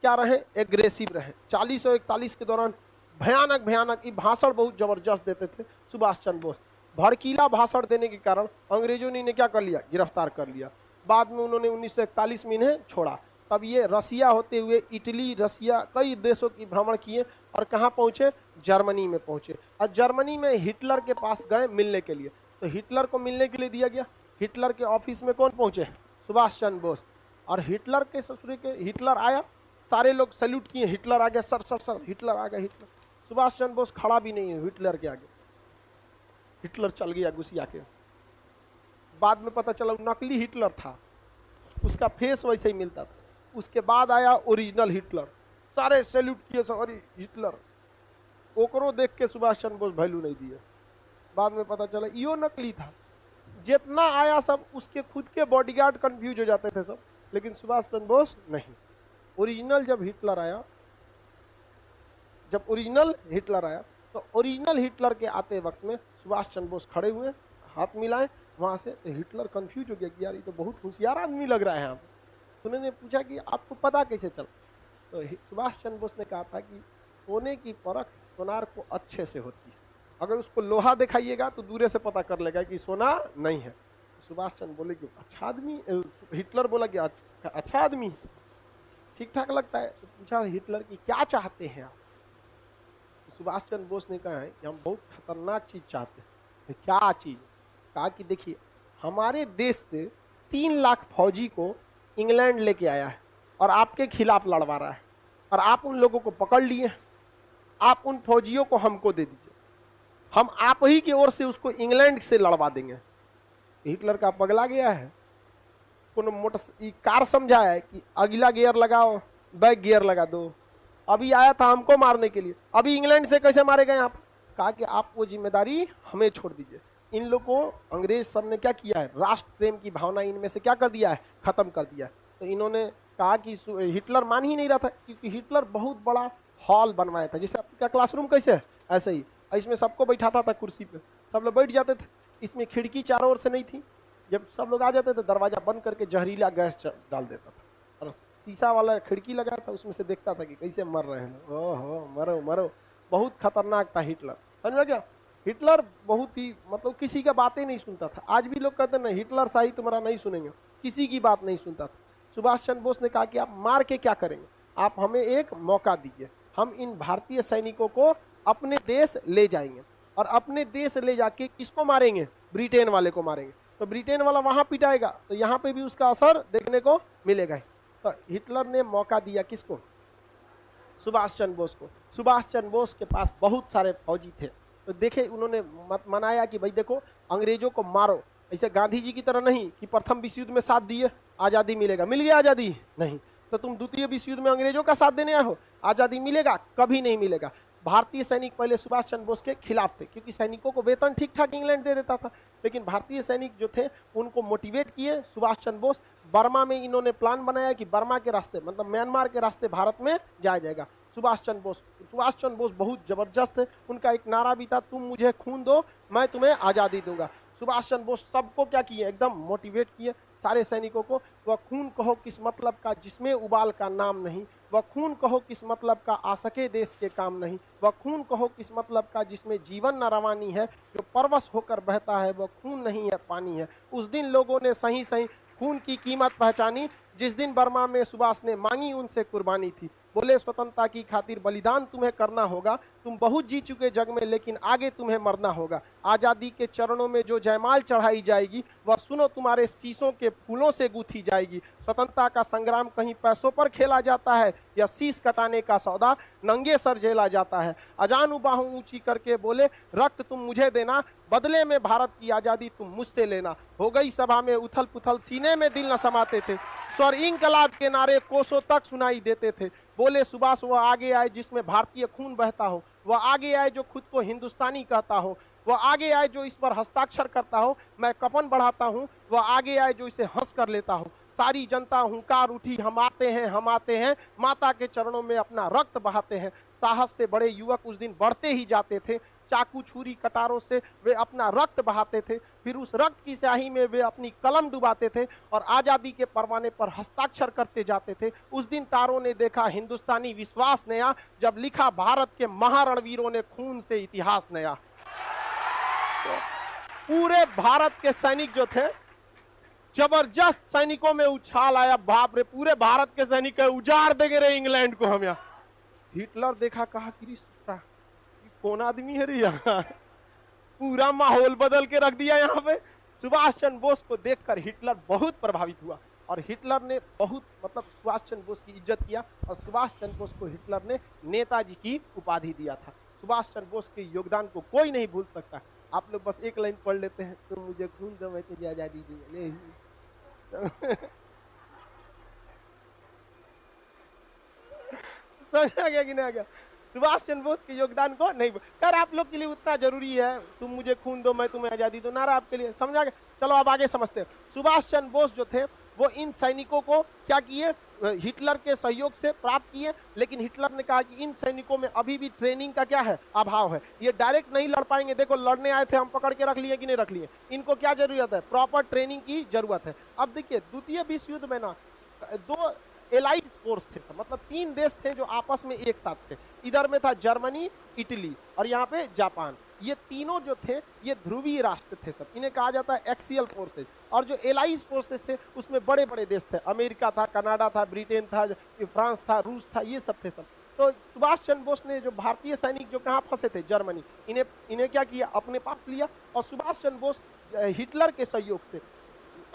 क्या रहे, एग्रेसिव रहे। 40 और 41 के दौरान भयानक भयानक ये भाषण बहुत जबरदस्त देते थे सुभाष चंद्र बोस। भड़कीला भाषण देने के कारण अंग्रेजों ने इन्हें क्या कर लिया, गिरफ्तार कर लिया। बाद में उन्होंने 1941 में इन्हें छोड़ा। तब ये रसिया होते हुए इटली, रसिया, कई देशों की भ्रमण किए और कहाँ पहुँचे, जर्मनी में पहुँचे। और जर्मनी में हिटलर के पास गए मिलने के लिए, तो हिटलर को मिलने के लिए दिया गया। हिटलर के ऑफिस में कौन पहुँचे, सुभाष चंद्र बोस। और हिटलर के ससुर के हिटलर आया, सारे लोग सैल्यूट किए, हिटलर आ गया, सर सर सर हिटलर आ गया। हिटलर, सुभाष चंद्र बोस खड़ा भी नहीं है हिटलर के आगे, हिटलर चल गया गुस्सिया के। बाद में पता चला नकली हिटलर था, उसका फेस वैसे ही मिलता था। उसके बाद आया ओरिजिनल हिटलर, सारे सैल्यूट किए, सॉरी हिटलर। ओकरो देख के सुभाष चंद्र बोस वैल्यू नहीं दिए। बाद में पता चला यो नकली था। जितना आया सब उसके खुद के बॉडीगार्ड कंफ्यूज हो जाते थे सब, लेकिन सुभाष चंद्र बोस नहीं। ओरिजिनल जब हिटलर आया, तो ओरिजिनल हिटलर के आते वक्त में सुभाष चंद्र बोस खड़े हुए, हाथ मिलाए वहां से। तो हिटलर कंफ्यूज हो गया कि यार ये तो बहुत होशियार आदमी लग रहा है यहाँ पे। तो उन्होंने पूछा कि आपको पता कैसे चला। तो सुभाष चंद्र बोस ने कहा था कि सोने की परख सोनार को अच्छे से होती है, अगर उसको लोहा दिखाइएगा तो दूरे से पता कर लेगा कि सोना नहीं है। सुभाष चंद्र बोले कि अच्छा आदमी, हिटलर बोला कि अच्छा आदमी, ठीक ठाक लगता है। तो पूछा हिटलर की क्या चाहते हैं आप। तो सुभाष चंद्र बोस ने कहा है कि हम बहुत खतरनाक चीज चाहते हैं। क्या चीज, कहा कि देखिए हमारे देश से 3 लाख फौजी को इंग्लैंड लेके आया है और आपके खिलाफ लड़वा रहा है, और आप उन लोगों को पकड़ लिए, आप उन फौजियों को हमको दे दीजिए, हम आप ही की ओर से उसको इंग्लैंड से लड़वा देंगे। हिटलर का पगला गया है, कोनो मोटर कार समझा है कि अगला गियर लगाओ, बैक गियर लगा दो। अभी आया था हमको मारने के लिए, अभी इंग्लैंड से कैसे मारे गए आप। कहा कि आप वो जिम्मेदारी हमें छोड़ दीजिए। इन लोगों को अंग्रेज सब ने क्या किया है, राष्ट्र प्रेम की भावना इनमें से क्या कर दिया है, खत्म कर दिया है। तो इन्होंने कहा कि हिटलर मान ही नहीं रहा था, क्योंकि हिटलर बहुत बड़ा हॉल बनवाया था, जैसे आपका क्लासरूम कैसे है ऐसे ही, इसमें सबको बैठाता था कुर्सी पे, सब लोग बैठ जाते थे। इसमें खिड़की चारों ओर से नहीं थी, जब सब लोग आ जाते थे दरवाजा बंद करके जहरीला गैस डाल देता था, और शीशा वाला खिड़की लगा था, उसमें से देखता था कि कैसे मर रहे हैं। ओहो मरो मरो, बहुत खतरनाक था हिटलर, समझ में क्या। हिटलर बहुत ही मतलब किसी का बातें नहीं सुनता था। आज भी लोग कहते हैं हिटलर शाही तुम्हारा नहीं सुनेंगे, किसी की बात नहीं सुनता था। सुभाष चंद्र बोस ने कहा कि आप मार के क्या करेंगे, आप हमें एक मौका दीजिए, हम इन भारतीय सैनिकों को अपने देश ले जाएंगे, और अपने देश ले जाके किसको मारेंगे, ब्रिटेन वाले को मारेंगे। तो ब्रिटेन वाला वहां पिटाएगा तो यहाँ पे भी उसका असर देखने को मिलेगा। तो हिटलर ने मौका दिया किसको, सुभाष चंद्र बोस को। सुभाष चंद्र बोस के पास बहुत सारे फौजी थे, तो देखे उन्होंने मनाया कि भाई देखो अंग्रेजों को मारो, ऐसे गांधी जी की तरह नहीं कि प्रथम विश्व युद्ध में साथ दिए आज़ादी मिलेगा, मिल गया आज़ादी, नहीं। तो तुम द्वितीय विश्व युद्ध में अंग्रेजों का साथ देने आए हो, आज़ादी मिलेगा, कभी नहीं मिलेगा। भारतीय सैनिक पहले सुभाष चंद्र बोस के खिलाफ थे, क्योंकि सैनिकों को वेतन ठीक ठाक इंग्लैंड दे देता था, लेकिन भारतीय सैनिक जो थे उनको मोटिवेट किए सुभाष चंद्र बोस। बर्मा में इन्होंने प्लान बनाया कि बर्मा के रास्ते मतलब म्यांमार के रास्ते भारत में जाया जाएगा। सुभाष चंद्र बोस बहुत जबरदस्त है, उनका एक नारा भी था, तुम मुझे खून दो मैं तुम्हें आज़ादी दूंगा। सुभाष चंद्र बोस सबको क्या किए, एकदम मोटिवेट किए सारे सैनिकों को। वह खून कहो किस मतलब का जिसमें उबाल का नाम नहीं, वह खून कहो किस मतलब का आ सके देश के काम नहीं, वह खून कहो किस मतलब का जिसमें जीवन न रवानी है, जो परवश होकर बहता है वह खून नहीं है पानी है। उस दिन लोगों ने सही सही खून की कीमत पहचानी, जिस दिन बर्मा में सुभाष ने मांगी उनसे कुर्बानी थी। बोले स्वतंत्रता की खातिर बलिदान तुम्हें करना होगा, तुम बहुत जी चुके जग में लेकिन आगे तुम्हें मरना होगा। आज़ादी के चरणों में जो जयमाल चढ़ाई जाएगी वह सुनो तुम्हारे शीशों के फूलों से गूंथी जाएगी। स्वतंत्रता का संग्राम कहीं पैसों पर खेला जाता है या शीश कटाने का सौदा नंगे सर झेला जाता है। अजान बाहों ऊंची करके बोले रक्त तुम मुझे देना, बदले में भारत की आज़ादी तुम मुझसे लेना। हो गई सभा में उथल पुथल, सीने में दिल न समाते थे, स्वर इंकलाब के नारे कोसों तक सुनाई देते थे। बोले सुभाष वह आगे आए जिसमें भारतीय खून बहता हो, वह आगे आए जो खुद को हिंदुस्तानी कहता हो, वह आगे आए जो इस पर हस्ताक्षर करता हो, मैं कफन बढ़ाता हूँ, वह आगे आए जो इसे हंस कर लेता हो। सारी जनता हुंकार उठी, हम आते हैं, माता के चरणों में अपना रक्त बहाते हैं। साहस से बड़े युवक उस दिन बढ़ते ही जाते थे, चाकू छुरी कटारों से वे अपना रक्त बहाते थे, फिर उस रक्त की स्याही में वे अपनी कलम डुबाते थे और आजादी के परवाने पर हस्ताक्षर करते जाते थे। उस दिन तारों ने देखा हिंदुस्तानी विश्वास नया, जब लिखा भारत के महारणवीरों ने खून से इतिहास नया। तो पूरे भारत के सैनिक जो थे, जबरदस्त सैनिकों में उछाल आया, बाप रे पूरे भारत के सैनिक उजाड़ देंगे रे इंग्लैंड को हम यहाँ। हिटलर देखा, कहा कि कौन आदमी है रे यहाँ, पूरा माहौल बदल के रख दिया यहाँ पे। सुभाष चंद्र बोस को देखकर हिटलर बहुत प्रभावित हुआ और हिटलर ने बहुत सुभाष चंद्र बोस की इज्जत किया और सुभाष चंद्र बोस को हिटलर ने नेताजी की उपाधि दिया था। सुभाष चंद्र बोस के योगदान को कोई नहीं भूल सकता। आप लोग बस एक लाइन पढ़ लेते हैं, तो मुझे खून दो मैं तुझे आजादी दूंगा। समझा गया कि नहीं आ गया? सुभाष चंद्र बोस के योगदान को नहीं, खैर आप लोग के लिए उतना जरूरी है, तुम मुझे खून दो मैं तुम्हें आजादी दो, नारा आपके लिए, समझा गया? चलो अब आगे समझते हैं। सुभाष चंद्र बोस जो थे वो इन सैनिकों को क्या किए, हिटलर के सहयोग से प्राप्त किए, लेकिन हिटलर ने कहा कि इन सैनिकों में अभी भी ट्रेनिंग का क्या है, अभाव है, ये डायरेक्ट नहीं लड़ पाएंगे। देखो लड़ने आए थे, हम पकड़ के रख लिए कि नहीं रख लिए, इनको क्या जरूरत है, प्रॉपर ट्रेनिंग की जरूरत है। अब देखिए द्वितीय विश्व युद्ध में ना दो एलाइड फोर्स थे, मतलब 3 देश थे जो आपस में एक साथ थे। इधर में था जर्मनी, इटली और यहाँ पे जापान। ये तीनों जो थे ये ध्रुवीय राष्ट्र थे सब, इन्हें कहा जाता है एक्सियल फोर्सेज। और जो एलाइड फोर्सेज थे उसमें बड़े बड़े देश थे, अमेरिका था, कनाडा था, ब्रिटेन था, फ्रांस था, रूस था, ये सब थे सब। तो सुभाष चंद्र बोस ने जो भारतीय सैनिक जो कहाँ फंसे थे, जर्मनी, इन्हें क्या किया, अपने पास लिया और सुभाष चंद्र बोस हिटलर के सहयोग से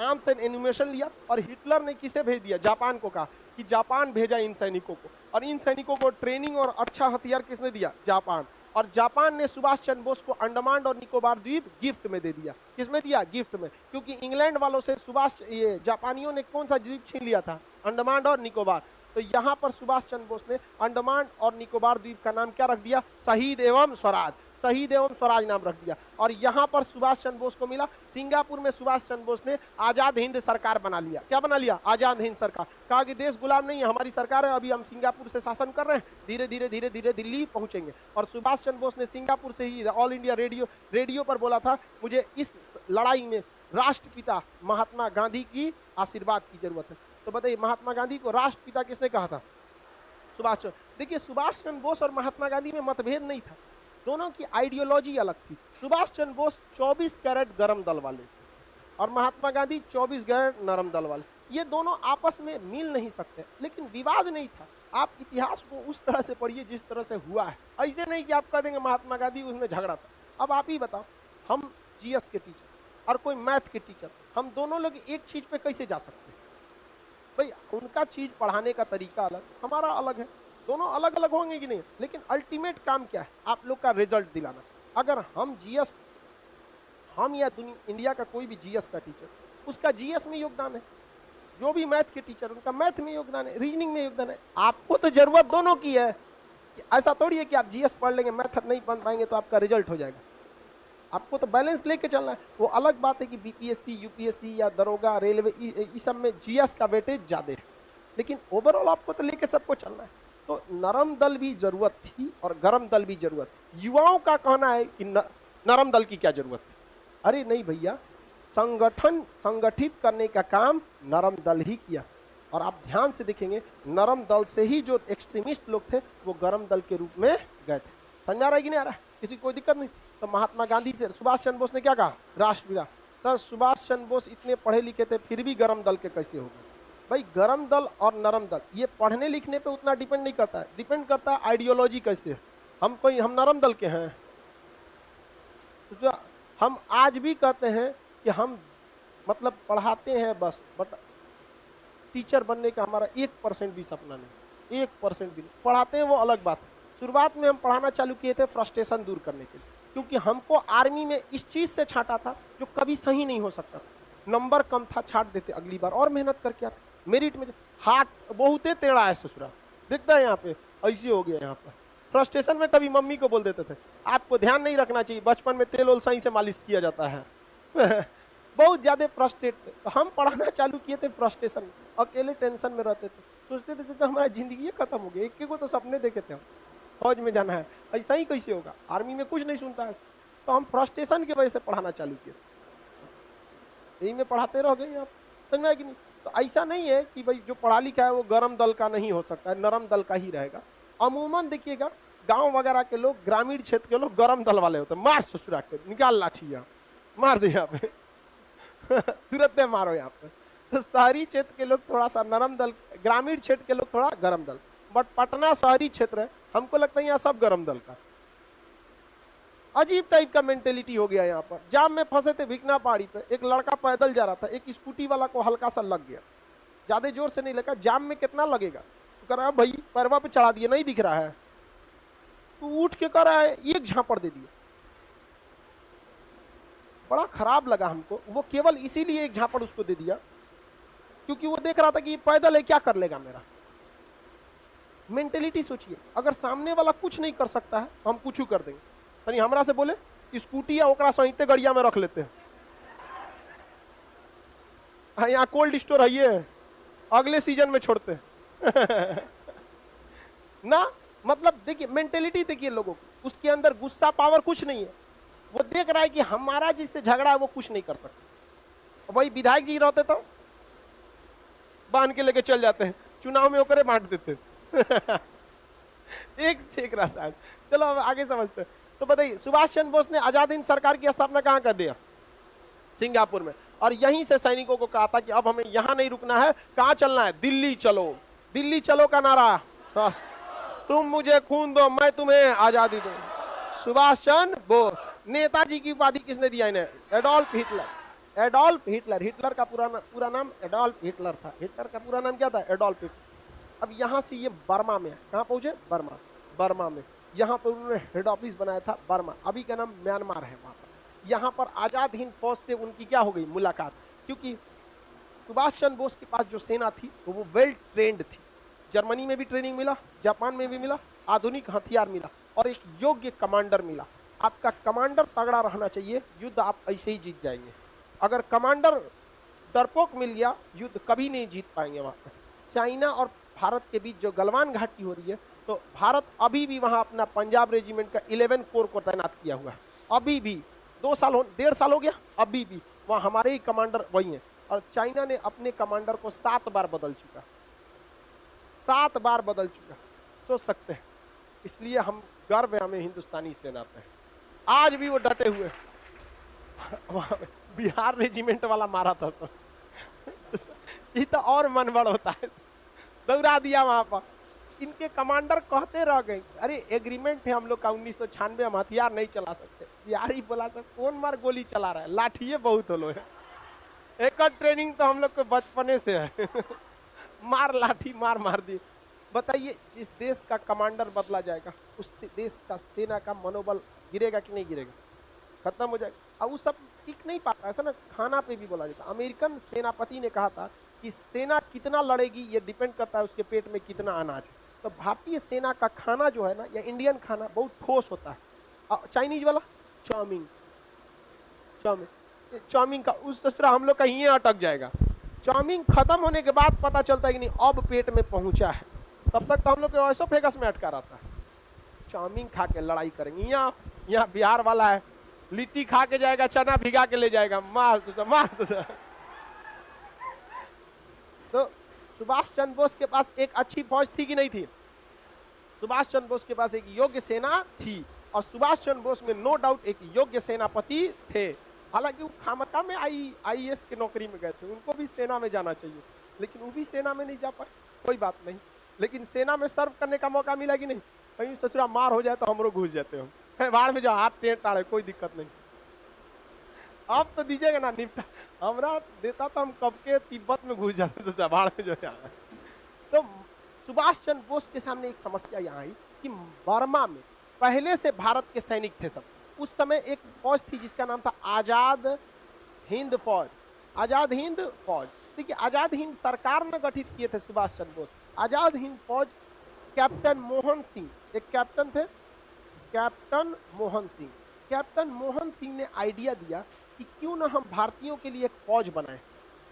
आर्म्स एंड एनिमेशन लिया और हिटलर ने किसे भेज दिया, जापान को कहा कि जापान भेजा इन सैनिकों को, और इन सैनिकों को ट्रेनिंग और अच्छा हथियार किसने दिया, जापान। और जापान ने सुभाष चंद्र बोस को अंडमान और निकोबार द्वीप गिफ्ट में दे दिया। किसमें दिया, गिफ्ट में, क्योंकि इंग्लैंड वालों से ये जापानियों ने कौन सा द्वीप छीन लिया था, अंडमान और निकोबार। तो यहाँ पर सुभाष चंद्र बोस ने अंडमान और निकोबार द्वीप का नाम क्या रख दिया, शहीद एवं स्वराज, शहीद एवं स्वराज नाम रख दिया। और यहाँ पर सुभाष चंद्र बोस को मिला, सिंगापुर में सुभाष चंद्र बोस ने आजाद हिंद सरकार बना लिया। क्या बना लिया, आजाद हिंद सरकार। कहा कि देश गुलाम नहीं है, हमारी सरकार है, अभी हम सिंगापुर से शासन कर रहे हैं, धीरे धीरे धीरे धीरे दिल्ली पहुंचेंगे। और सुभाष चंद्र बोस ने सिंगापुर से ही ऑल इंडिया रेडियो पर बोला था, मुझे इस लड़ाई में राष्ट्रपिता महात्मा गांधी की आशीर्वाद की जरूरत है। तो बताइए महात्मा गांधी को राष्ट्रपिता किसने कहा था, सुभाष चंद्र। देखिए सुभाष चंद्र बोस और महात्मा गांधी में मतभेद नहीं था, दोनों की आइडियोलॉजी अलग थी। सुभाष चंद्र बोस 24 कैरेट गरम दल वाले और महात्मा गांधी 24 कैरेट नरम दल वाले। ये दोनों आपस में मिल नहीं सकते, लेकिन विवाद नहीं था। आप इतिहास को उस तरह से पढ़िए जिस तरह से हुआ है, ऐसे नहीं कि आप कह देंगे महात्मा गांधी उसमें झगड़ा था। अब आप ही बताओ, हम जीएस के टीचर और कोई मैथ के टीचर, हम दोनों लोग एक चीज पे कैसे जा सकते हैं भाई? उनका चीज पढ़ाने का तरीका अलग, हमारा अलग है, दोनों अलग अलग होंगे कि नहीं, लेकिन अल्टीमेट काम क्या है, आप लोग का रिजल्ट दिलाना। अगर हम जीएस, हम या इंडिया का कोई भी जीएस का टीचर, उसका जीएस में योगदान है, जो भी मैथ के टीचर उनका मैथ में योगदान है, रीजनिंग में योगदान है। आपको तो जरूरत दोनों की है, ऐसा थोड़ी है कि आप जीएस पढ़ लेंगे मैथ नहीं पढ़ पाएंगे तो आपका रिजल्ट हो जाएगा। आपको तो बैलेंस लेके चलना है। वो अलग बात है कि बीपीएससी, यूपीएससी या दरोगा, रेलवे, इस सब में जीएस का वेटेज ज्यादा है, लेकिन ओवरऑल आपको तो लेके सबको चलना है। तो नरम दल भी जरूरत थी और गरम दल भी जरूरत थी। युवाओं का कहना है कि नरम दल की क्या जरूरत है? अरे नहीं भैया, संगठित करने का काम नरम दल ही किया। और आप ध्यान से देखेंगे, नरम दल से ही जो एक्सट्रीमिस्ट लोग थे वो गरम दल के रूप में गए थे। समझ आ रहा है कि नहीं आ रहा है? किसी को कोई दिक्कत नहीं। तो महात्मा गांधी से सुभाष चंद्र बोस ने क्या कहा, राष्ट्रपिता। सर सुभाष चंद्र बोस इतने पढ़े लिखे थे फिर भी गरम दल के कैसे हो गए? भाई गरम दल और नरम दल ये पढ़ने लिखने पे उतना डिपेंड नहीं करता है, डिपेंड करता है आइडियोलॉजी कैसे है। हम नरम दल के हैं, तो हम आज भी कहते हैं कि हम मतलब पढ़ाते हैं बस, बट टीचर बनने का हमारा 1% भी सपना नहीं, 1% भी नहीं। पढ़ाते हैं वो अलग बात है। शुरुआत में हम पढ़ाना चालू किए थे फ्रस्ट्रेशन दूर करने के लिए, क्योंकि हमको आर्मी में इस चीज से छांटा था जो कभी सही नहीं हो सकता था। नंबर कम था, छाट देते, अगली बार और मेहनत करके आते। मेरिट में हाथ बहुत टेढ़ा है ससुरा, दिखता है यहाँ पे, ऐसे हो गया यहाँ पर। फ्रस्ट्रेशन में कभी मम्मी को बोल देते थे, आपको ध्यान नहीं रखना चाहिए, बचपन में तेल ओल सही से मालिश किया जाता है। बहुत ज्यादा फ्रस्ट्रेट थे, तो हम पढ़ाना चालू किए थे फ्रस्ट्रेशन, अकेले टेंशन में रहते थे, सोचते थे कि हमारा जिंदगी खत्म हो गई। एक को तो सपने देखे थे फौज में जाना है, ऐसा ही कैसे होगा? आर्मी में कुछ नहीं सुनता है। तो हम फ्रस्ट्रेशन की वजह से पढ़ाना चालू किए, यही में पढ़ाते रह गए आप, समझ में आया कि नहीं? तो ऐसा नहीं है कि भाई जो पढ़ा लिखा है वो गरम दल का नहीं हो सकता है, नरम दल का ही रहेगा। अमूमन देखिएगा गांव वगैरह के लोग, ग्रामीण क्षेत्र के लोग गरम दल वाले होते हैं। मार ससुरा के, निकाल लाठी, यहाँ मार दे, यहाँ पे तुरंत मारो यहाँ पे। तो शहरी क्षेत्र के लोग थोड़ा सा नरम दल, ग्रामीण क्षेत्र के लोग थोड़ा गरम दल। बट पटना शहरी क्षेत्र है, हमको लगता है यहाँ सब गरम दल का। अजीब टाइप का मेंटेलिटी हो गया यहाँ पर। जाम में फंसे थे भिकना पहाड़ी पे, एक लड़का पैदल जा रहा था, एक स्कूटी वाला को हल्का सा लग गया, ज्यादा जोर से नहीं लगा। जाम में कितना लगेगा? तो कह रहा है भाई पैरवा पे चढ़ा दिया, नहीं दिख रहा है। तो उठ के कह रहा है एक झापड़ दे दिया। बड़ा खराब लगा हमको। वो केवल इसीलिए एक झापड़ उसको दे दिया क्योंकि वो देख रहा था कि ये पैदल है, क्या कर लेगा मेरा। मेंटेलिटी सोचिए, अगर सामने वाला कुछ नहीं कर सकता है तो हम कुछ कर देंगे। तनी हमरा से बोले स्कूटी या ओकरा सहित गड़िया में रख लेते हैं। हाँ, यहाँ कोल्ड स्टोर है, ये अगले सीजन में छोड़ते हैं ना। मतलब देखिए मेंटेलिटी देखिए लोगों की, उसके अंदर गुस्सा पावर कुछ नहीं है। वो देख रहा है कि हमारा जिससे झगड़ा है वो कुछ नहीं कर सकता। वही विधायक जी रहते तो बांध के लेके चल जाते हैं, चुनाव में ओकरे बांट देते एक चेक रहा है। चलो अब आगे समझते हैं। तो बताइए, सुभाष चंद्र बोस ने आजाद हिंद सरकार की स्थापना कहाँ कर दिया? सिंगापुर में। और यहीं से सैनिकों को कहा था कि अब हमें यहाँ नहीं रुकना है, कहाँ चलना है? दिल्ली चलो। दिल्ली चलो का नारा, तुम मुझे खून दो मैं तुम्हें आजादी दूं। सुभाष चंद्र बोस। नेताजी की उपाधि किसने दिया इन्हें? Adolf Hitler. Adolf Hitler, Hitler का पूरा नाम एडोल्फ हिटलर था। हिटलर का पूरा नाम क्या था? Adolf Hitler. अब यहाँ से ये बर्मा में, कहाँ पहुंचे? बर्मा। बर्मा में यहाँ पर उन्होंने हेड ऑफिस बनाया था, बर्मा, अभी का नाम म्यांमार है। वहाँ पर, यहाँ पर आजाद हिंद फौज से उनकी क्या हो गई? मुलाकात। क्योंकि सुभाष चंद्र बोस के पास जो सेना थी तो वो वेल ट्रेंड थी। जर्मनी में भी ट्रेनिंग मिला, जापान में भी मिला, आधुनिक हथियार मिला और एक योग्य कमांडर मिला। आपका कमांडर तगड़ा रहना चाहिए, युद्ध आप ऐसे ही जीत जाएंगे। अगर कमांडर डरपोक मिल गया, युद्ध कभी नहीं जीत पाएंगे। वहाँ पर चाइना और भारत के बीच जो गलवान घाटी हो रही है, तो भारत अभी भी वहाँ अपना पंजाब रेजिमेंट का 11 कोर को तैनात किया हुआ है। अभी भी 2 साल 1.5 साल हो गया, अभी भी वहाँ हमारे ही कमांडर वही हैं। और चाइना ने अपने कमांडर को 7 बार बदल चुका, 7 बार बदल चुका, सोच सकते हैं। इसलिए हम गर्व है हमें हिंदुस्तानी सेना पे। आज भी वो डटे हुए। बिहार रेजिमेंट वाला मारा था सब ये तो और मनबड़ होता है, दौड़ा दिया वहां पर। इनके कमांडर कहते रह गए, अरे एग्रीमेंट है हम लोग का 1996, हम हथियार नहीं चला सकते। बिहारी बोला था कौन मार गोली चला रहा है, लाठिए बहुत हो लो है। एक ट्रेनिंग तो हम लोग को बचपने से है मार लाठी मार दी। बताइए, जिस देश का कमांडर बदला जाएगा उस देश का सेना का मनोबल गिरेगा कि नहीं गिरेगा? खत्म हो जाएगा। और वो सब टिक नहीं पाता, ऐसा ना खाना पे भी बोला जाता। अमेरिकन सेनापति ने कहा था कि सेना कितना लड़ेगी ये डिपेंड करता है उसके पेट में कितना अनाज है। तो भारतीय सेना का खाना जो है ना, या इंडियन खाना बहुत ठोस होता है। चाइनीज वाला चाउमीन का उस तरह हम लोग का यहीं अटक जाएगा। चाउमीन खत्म होने के बाद पता चलता है कि नहीं अब पेट में पहुंचा है, तब तक तो हम लोग ऐसा फेगस में अटका रहता है। चाउमीन खा के लड़ाई करेंगे। यहाँ बिहार वाला है, लिट्टी खा के जाएगा, चना भिगा के ले जाएगा, मार तो तो सुभाष चंद्र बोस के पास एक अच्छी फौज थी कि नहीं थी? सुभाष चंद्र बोस के पास एक योग्य सेना थी, और सुभाष चंद्र बोस में नो डाउट एक योग्य सेनापति थे। हालांकि वो खामखा में IAS की नौकरी में गए थे, उनको भी सेना में जाना चाहिए, लेकिन वो भी सेना में नहीं जा पाए। कोई बात नहीं, लेकिन सेना में सर्व करने का मौका मिला कि नहीं? कहीं सचुरा मार हो जाए तो हम लोग घुस जाते हो, बाढ़ में जाओ, हाथ टेढ़ टाड़े, कोई दिक्कत नहीं। आप तो दीजिएगा ना निपटा, हमरा देता तो हम कब के तिब्बत में घुस जाते तो बाढ़ में जो है। तो सुभाष चंद्र बोस के सामने एक समस्या यहाँ आई कि बर्मा में पहले से भारत के सैनिक थे सब। उस समय एक फौज थी जिसका नाम था आजाद हिंद फौज। आजाद हिंद फौज, देखिए आजाद हिंद सरकार ने गठित किए थे सुभाष चंद्र बोस। आजाद हिंद फौज, कैप्टन मोहन सिंह एक कैप्टन थे, कैप्टन मोहन सिंह। कैप्टन मोहन सिंह ने आइडिया दिया कि क्यों ना हम भारतीयों के लिए एक फौज बनाएं।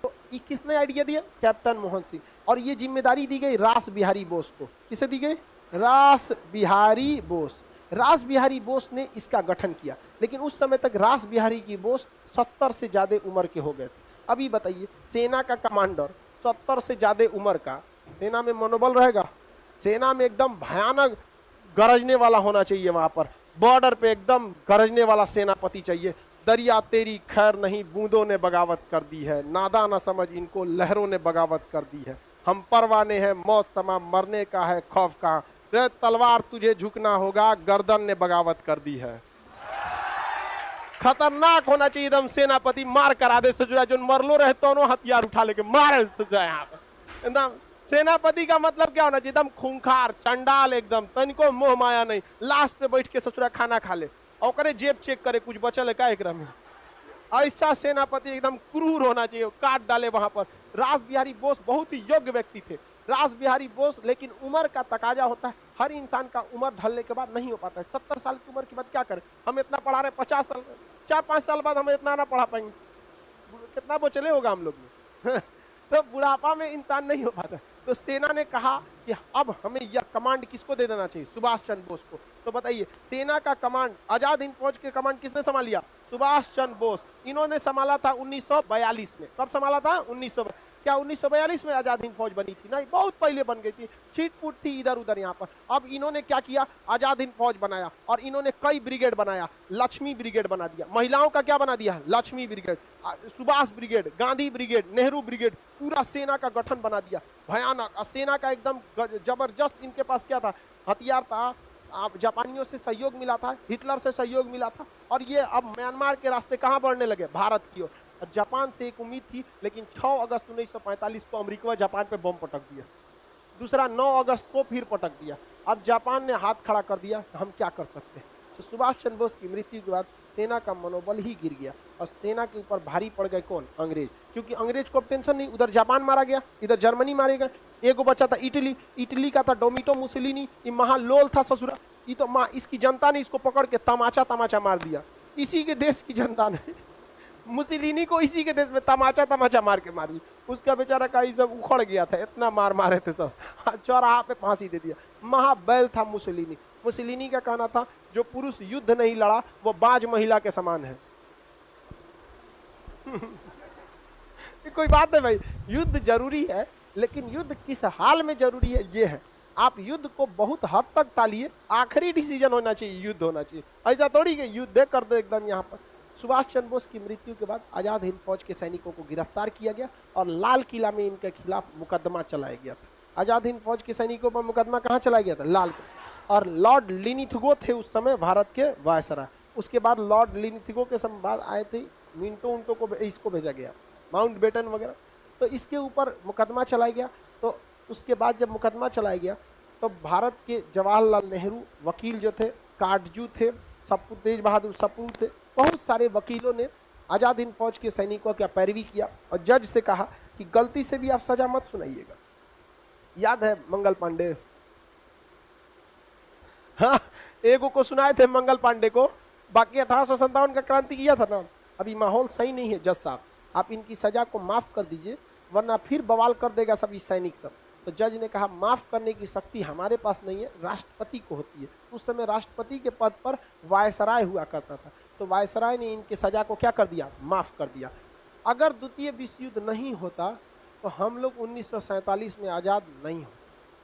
तो ये किसने आइडिया दिया? कैप्टन मोहन सिंह। और ये जिम्मेदारी दी गई रास बिहारी बोस को। किसे दी गई? रास बिहारी बोस। रास बिहारी बोस ने इसका गठन किया, लेकिन उस समय तक रास बिहारी की बोस 70 से ज्यादा उम्र के हो गए थे। अभी बताइए, सेना का कमांडर 70 से ज्यादा उम्र का, सेना में मनोबल रहेगा? सेना में एकदम भयानक गरजने वाला होना चाहिए, वहां पर बॉर्डर पे एकदम गरजने वाला सेनापति चाहिए। दरिया तेरी खैर नहीं, बूंदों ने बगावत कर दी है, नादा न समझ इनको, लहरों ने बगावत कर दी है। हम परवाने हैं, मौत समा मरने का है खौफ का, रे तलवार तुझे झुकना होगा, गर्दन ने बगावत कर दी है। खतरनाक होना चाहिए एकदम सेनापति, मार करा दे सजुरा, जो मरलो रहे दोनों हथियार उठा लेके मारे सजा यहाँ पर। एकदम सेनापति का मतलब क्या होना चाहिए? एकदम खूंखार, चंडाल, एकदम तनिको मोह माया नहीं, लाश पे बैठ के ससुरा खाना खा ले और करे जेब चेक करे कुछ बचल है का एकरा में। ऐसा सेनापति एकदम क्रूर होना चाहिए, काट डाले वहां पर। रास बिहारी बोस बहुत ही योग्य व्यक्ति थे, रास बिहारी बोस। लेकिन उम्र का तकाजा होता है, हर इंसान का उम्र ढलने के बाद नहीं हो पाता है। 70 साल की उम्र के बाद क्या करें? हम इतना पढ़ा रहे, 50 साल, 4-5 साल बाद हम इतना ना पढ़ा पाएंगे, कितना बचले होगा हम लोग में। तो बुढ़ापा में इंसान नहीं हो पाता। तो सेना ने कहा कि अब हमें यह कमांड किसको दे देना चाहिए? सुभाष चंद्र बोस को। तो बताइए, सेना का कमांड, आजाद हिंद फौज के कमांड किसने संभाल लिया? सुभाष चंद्र बोस। इन्होंने संभाला था 1942 में। कब संभाला था? 1942। क्या 1942 में आजाद हिंद फौज बनी थी? नहीं, बहुत पहले बन गई थी, छीट-फूट थी इधर उधर यहाँ पर। अब इन्होंने क्या किया? आजाद हिंद फौज बनाया और इन्होंने कई ब्रिगेड बनाया। लक्ष्मी ब्रिगेड बना दिया, महिलाओं का क्या बना दिया? Lakshmi brigade, Subhash brigade, Gandhi brigade, Nehru brigade, पूरा सेना का गठन बना दिया, भयानक। और सेना का एकदम जबरदस्त इनके पास क्या था? हथियार था। जापानियों से सहयोग मिला था, हिटलर से सहयोग मिला था, और ये अब म्यांमार के रास्ते कहाँ बढ़ने लगे? भारत की ओर। जापान से एक उम्मीद थी, लेकिन 6 अगस्त 1945 को अमेरिका जापान पे बम पटक दिया। दूसरा 9 अगस्त को फिर पटक दिया। अब जापान ने हाथ खड़ा कर दिया, हम क्या कर सकते हैं? तो सुभाष चंद्र बोस की मृत्यु के बाद सेना का मनोबल ही गिर गया और सेना के ऊपर भारी पड़ गए कौन? अंग्रेज। क्योंकि अंग्रेज को अब टेंशन नहीं, उधर जापान मारा गया, इधर जर्मनी मारे गए, एगो बचा था इटली, इटली का था डोमिटो मुसोलिनी, ये महालोल था ससुरा। ये तो माँ, इसकी जनता ने इसको पकड़ के तमाचा तमाचा मार दिया, इसी के देश की जनता ने मुसोलिनी को इसी के देश में तमाचा तमाचा मार के मारी। उसका बेचारा का सब उखड़ गया था, इतना मार मारे थे सब, चौराहा पे फांसी दे दिया। महाबैल था मुसोलिनी। मुसोलिनी का कहना था, जो पुरुष युद्ध नहीं लड़ा वो बाज महिला के समान है। कोई बात है भाई, युद्ध जरूरी है, लेकिन युद्ध किस हाल में जरूरी है ये है। आप युद्ध को बहुत हद तक टालिए, आखिरी डिसीजन होना चाहिए, युद्ध होना चाहिए। ऐसा थोड़ी कि युद्ध कर दो एकदम। यहाँ पर सुभाष चंद्र बोस की मृत्यु के बाद आजाद हिंद फौज के सैनिकों को गिरफ्तार किया गया और लाल किला में इनके खिलाफ मुकदमा चलाया गया था। आजाद हिंद फौज के सैनिकों पर मुकदमा कहाँ चलाया गया था? लाल किला। और लॉर्ड लिनिथगो थे उस समय भारत के वायसराय। उसके बाद लॉर्ड लिनिथगो के समय बाद आए थे मिंटो उंटो को, इसको भेजा गया, माउंट बेटन वगैरह। तो इसके ऊपर मुकदमा चलाया गया। तो उसके बाद जब मुकदमा चलाया गया तो भारत के जवाहरलाल नेहरू वकील जो थे, काटजू थे, तेज बहादुर सप्रू थे, बहुत सारे वकीलों ने आजाद हिंद फौज के सैनिकों की पैरवी किया और जज से कहा कि गलती से भी आप सजा मत सुनाइएगा। याद है मंगल पांडे? हाँ, एगो को सुनाए थे मंगल पांडे को, बाकी 1857 का क्रांति किया था ना। अभी माहौल सही नहीं है जज साहब, आप इनकी सजा को माफ कर दीजिए वरना फिर बवाल कर देगा सब इस सैनिक सब। तो जज ने कहा, माफ करने की शक्ति हमारे पास नहीं है, राष्ट्रपति को होती है। उस समय राष्ट्रपति के पद पर वायसराय हुआ करता था, तो वायसराय ने इनकी सजा को क्या कर दिया? माफ कर दिया। अगर द्वितीय विश्व युद्ध नहीं होता तो हम लोग 1947 में आज़ाद नहीं हो,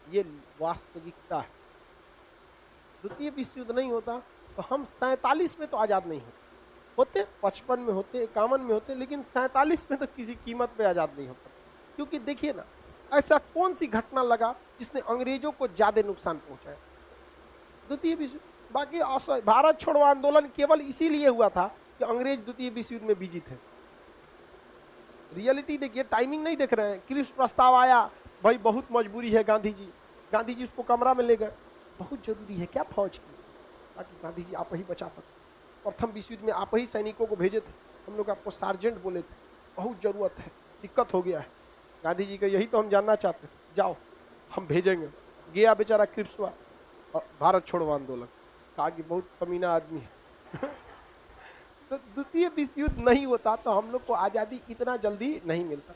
ये वास्तविकता है। द्वितीय विश्व युद्ध नहीं होता तो हम 47 में तो आज़ाद नहीं होते, 55 में होते, 51 में होते, लेकिन 47 में तो किसी कीमत पे आज़ाद नहीं होता। क्योंकि देखिए ना, ऐसा कौन सी घटना लगा जिसने अंग्रेजों को ज्यादा नुकसान पहुंचाया? द्वितीय विश्व। बाकी भारत छोड़ो आंदोलन केवल इसीलिए हुआ था कि अंग्रेज द्वितीय विश्व युद्ध में बिजी थे। रियलिटी देखिए, टाइमिंग नहीं देख रहे हैं। क्रिप्स प्रस्ताव आया, भाई बहुत मजबूरी है, गांधी जी उसको कमरा में ले गए, बहुत जरूरी है क्या फौज की, ताकि गांधी जी आप ही बचा सकते। प्रथम विश्व युद्ध में आप ही सैनिकों को भेजे थे, हम लोग आपको सार्जेंट बोले थे, बहुत जरूरत है, दिक्कत हो गया है। गांधी जी का यही तो हम जानना चाहते, जाओ हम भेजेंगे। गया बेचारा क्रिप्स हुआ, भारत छोड़ो आंदोलन, कहा कि बहुत कमीना आदमी है। तो द्वितीय विश्व युद्ध नहीं होता तो हम लोग को आज़ादी इतना जल्दी नहीं मिलता।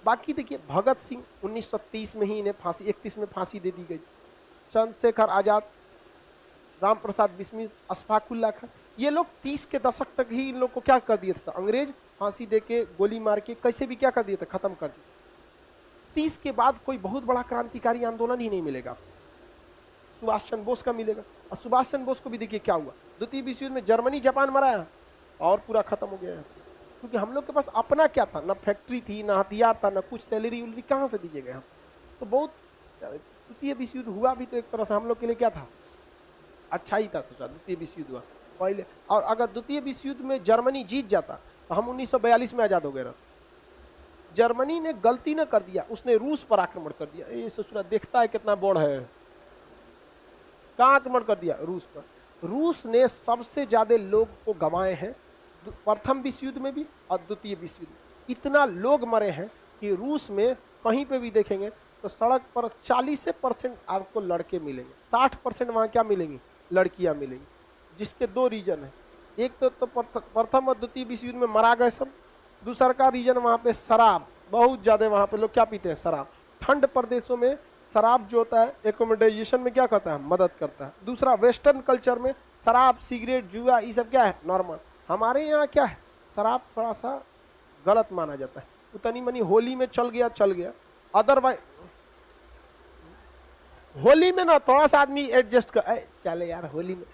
बाकी देखिए, भगत सिंह 1930 में ही इन्हें फांसी, 31 में फांसी दे दी गई। चंद्रशेखर आजाद, राम प्रसाद बिस्मिल, अशफाक उल्लाह खान, ये लोग 30 के दशक तक ही इन लोग को क्या कर दिए थे, अंग्रेज फांसी दे के गोली मार के कैसे भी क्या कर दिए थे, खत्म कर दिए। 30 के बाद कोई बहुत बड़ा क्रांतिकारी आंदोलन ही नहीं मिलेगा, सुभाष चंद्र बोस का मिलेगा। और सुभाष चंद्र बोस को भी देखिए क्या हुआ, द्वितीय विश्व युद्ध में जर्मनी जापान मराया और पूरा खत्म हो गया है। क्योंकि हम लोग के पास अपना क्या था, ना फैक्ट्री थी, ना हथियार था, ना कुछ सैलरी उलरी कहाँ से दीजिए गए हम। तो बहुत द्वितीय विश्व युद्ध हुआ भी तो एक तरह से हम लोग के लिए क्या था, अच्छा ही था। सोचा द्वितीय विश्व युद्ध हुआ पहले, और अगर द्वितीय विश्व युद्ध में जर्मनी जीत जाता तो हम 1942 में आजाद हो गए रहते। जर्मनी ने गलती न कर दिया, उसने रूस पर आक्रमण कर दिया। ये सोचना देखता है कितना बड़ है, कहाँ आक्रमण कर दिया, रूस पर। रूस ने सबसे ज्यादा लोग को गंवाए हैं, प्रथम विश्व युद्ध में भी और द्वितीय विश्व युद्ध में। इतना लोग मरे हैं कि रूस में कहीं पे भी देखेंगे तो सड़क पर 40% आपको लड़के मिलेंगे, 60% वहाँ क्या मिलेंगी, लड़कियां मिलेंगी। जिसके दो रीजन है, एक तो प्रथम और द्वितीय विश्व युद्ध में मरा गए सब, दूसरा का रीजन वहाँ पे शराब बहुत ज्यादा, वहाँ पे लोग क्या पीते हैं, शराब। ठंड प्रदेशों में शराब जो होता है एकोमोडाइजेशन में क्या करता है, मदद करता है। दूसरा वेस्टर्न कल्चर में शराब, सिगरेट, जुआ ये सब क्या है, नॉर्मल। हमारे यहाँ क्या है, शराब थोड़ा सा गलत माना जाता है, उतनी मनी होली में चल गया, अदरवाइज होली में ना थोड़ा सा आदमी एडजस्ट कर चले यार होली में,